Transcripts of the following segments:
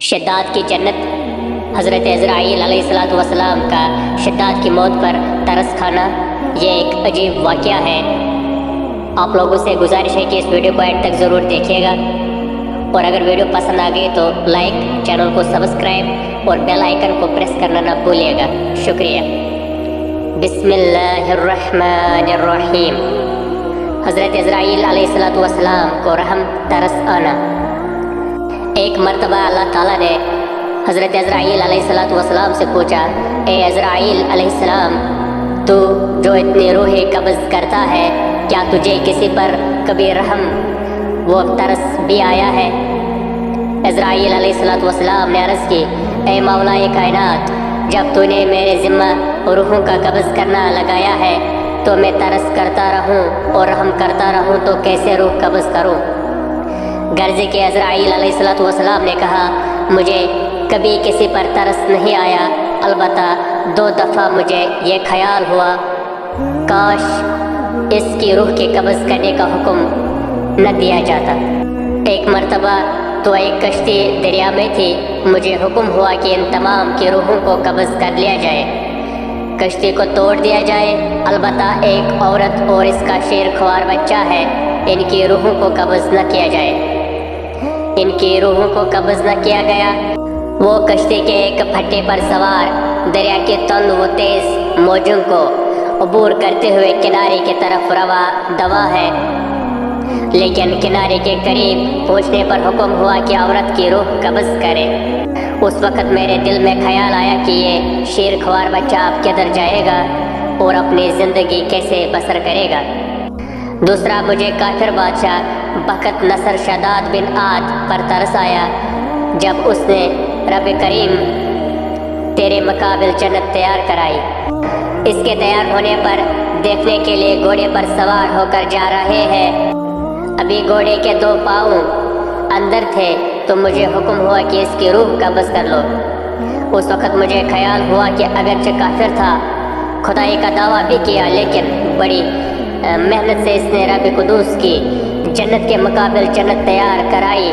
شداد کی جنت۔ حضرت عزرائیل علیہ السلام کا شداد کی موت پر ترس کھانا یہ ایک عجیب واقعہ ہے۔ آپ لوگوں سے گزارش ہے کہ اس ویڈیو کو اینڈ تک ضرور دیکھیے گا، اور اگر ویڈیو پسند آ گئی تو لائک، چینل کو سبسکرائب اور بیل آئیکن کو پریس کرنا نہ بھولیے گا۔ شکریہ۔ بسم اللہ الرحمن الرحیم۔ حضرت عزرائیل علیہ السلام کو رحم ترس آنا۔ ایک مرتبہ اللہ تعالیٰ نے حضرت عزرائیل علیہ السلام سے پوچھا، اے عزرائیل علیہ السلام، تو جو اتنی روحیں قبض کرتا ہے، کیا تجھے کسی پر کبھی رحم و ترس بھی آیا ہے؟ عزرائیل علیہ السلام نے عرض کی، اے مولائے کائنات، جب تو نے میرے ذمہ روحوں کا قبض کرنا لگایا ہے تو میں ترس کرتا رہوں اور رحم کرتا رہوں تو کیسے روح قبض کروں؟ غرض کہ عزرائیل علیہ السلام نے کہا، مجھے کبھی کسی پر ترس نہیں آیا، البتہ 2 دفعہ مجھے یہ خیال ہوا کاش اس کی روح کے قبض کرنے کا حکم نہ دیا جاتا۔ ایک مرتبہ تو ایک کشتی دریا میں تھی، مجھے حکم ہوا کہ ان تمام کی روحوں کو قبض کر لیا جائے، کشتی کو توڑ دیا جائے، البتہ ایک عورت اور اس کا شیر خوار بچہ ہے، ان کی روحوں کو قبض نہ کیا جائے۔ ان کی روحوں کو قبض نہ کیا گیا۔ وہ کشتی کے ایک پھٹے پر سوار دریا کے تند و تیز موجوں کو عبور کرتے ہوئے کنارے کی طرف روا دوا ہے، لیکن کنارے کے قریب پہنچنے پر حکم ہوا کہ عورت کی روح قبض کرے۔ اس وقت میرے دل میں خیال آیا کہ یہ شیر خوار بچہ اب کدھر جائے گا اور اپنی زندگی کیسے بسر کرے گا؟ دوسرا، مجھے کافر بادشاہ بخت نصر شداد بن عاد پر ترس آیا، جب اس نے رب کریم تیرے مقابل جنت تیار کرائی۔ اس کے تیار ہونے پر دیکھنے کے لیے گھوڑے پر سوار ہو کر جا رہے ہیں، ابھی گھوڑے کے 2 پاؤں اندر تھے تو مجھے حکم ہوا کہ اس کی روح قبض کر لو۔ اس وقت مجھے خیال ہوا کہ اگرچہ کافر تھا، خدائی کا دعویٰ بھی کیا، لیکن بڑی محنت سے اس نے رب قدوس کی جنت کے مقابل جنت تیار کرائی،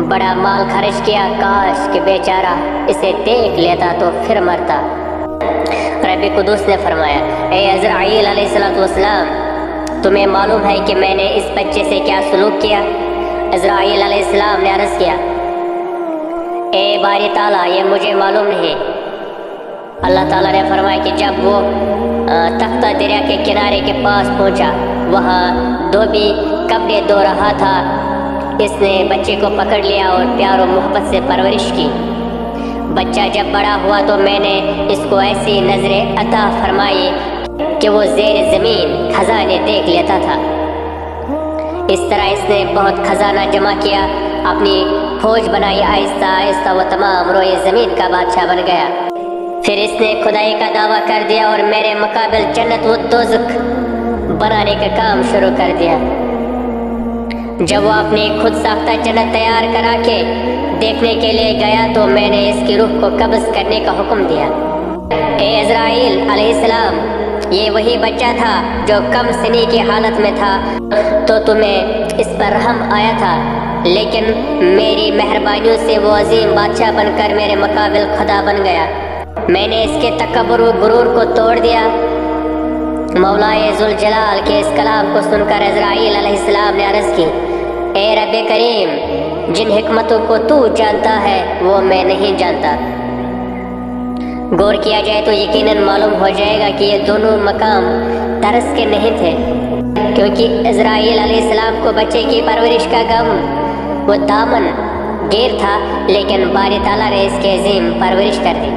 بڑا مال خرچ کیا، کاش کہ بیچارہ اسے دیکھ لیتا تو پھر مرتا۔ رب قدوس نے فرمایا، اے عزرائیل علیہ السلام، تمہیں معلوم ہے کہ میں نے اس بچے سے کیا سلوک کیا؟ عزرائیل علیہ السلام نے عرض کیا، اے باری تعالیٰ، یہ مجھے معلوم نہیں۔ اللہ تعالیٰ نے فرمایا کہ جب وہ تختہ دریا کے کنارے کے پاس پہنچا، وہاں دھوبی کپڑے دھو رہا تھا، اس نے بچے کو پکڑ لیا اور پیار و محبت سے پرورش کی۔ بچہ جب بڑا ہوا تو میں نے اس کو ایسی نظریں عطا فرمائی کہ وہ زیر زمین خزانے دیکھ لیتا تھا۔ اس طرح اس نے بہت خزانہ جمع کیا، اپنی فوج بنائی، آہستہ آہستہ وہ تمام روئے زمین کا بادشاہ بن گیا۔ پھر اس نے خدائی کا دعویٰ کر دیا اور میرے مقابل جنت و دوزخ بنانے کا کام شروع کر دیا۔ جب وہ اپنی خود ساختہ جنت تیار کرا کے دیکھنے کے لیے گیا تو میں نے اس کی روح کو قبض کرنے کا حکم دیا۔ اے عزرائیل علیہ السلام، یہ وہی بچہ تھا جو کم سنی کی حالت میں تھا تو تمہیں اس پر رحم آیا تھا، لیکن میری مہربانیوں سے وہ عظیم بادشاہ بن کر میرے مقابل خدا بن گیا۔ میں نے اس کے تکبر و غرور کو توڑ دیا۔ مولائے ذوالجلال کے اس کلام کو سن کر عزرائیل علیہ السلام نے عرض کی، اے رب کریم، جن حکمتوں کو تو جانتا ہے وہ میں نہیں جانتا۔ غور کیا جائے تو یقیناً معلوم ہو جائے گا کہ یہ دونوں مقام ترس کے نہیں تھے، کیونکہ عزرائیل علیہ السلام کو بچے کی پرورش کا غم وہ دامن گیر تھا، لیکن باری تعالیٰ نے اس کی عظیم پرورش کر دی۔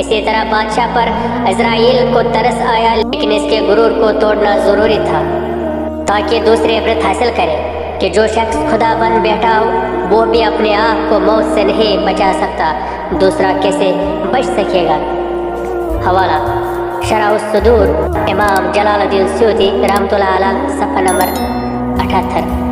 اسی طرح بادشاہ پر عزرائیل کو ترس آیا، لیکن اس کے غرور کو توڑنا ضروری تھا تاکہ دوسرے عبرت حاصل کرے کہ جو شخص خدا بن بیٹھا ہو وہ بھی اپنے آپ کو موت سے نہیں بچا سکتا، دوسرا کیسے بچ سکے گا؟ حوالہ شرح الصدور امام جلال الدین سیوطی رحمۃ اللہ علیہ، صفحہ نمبر 78۔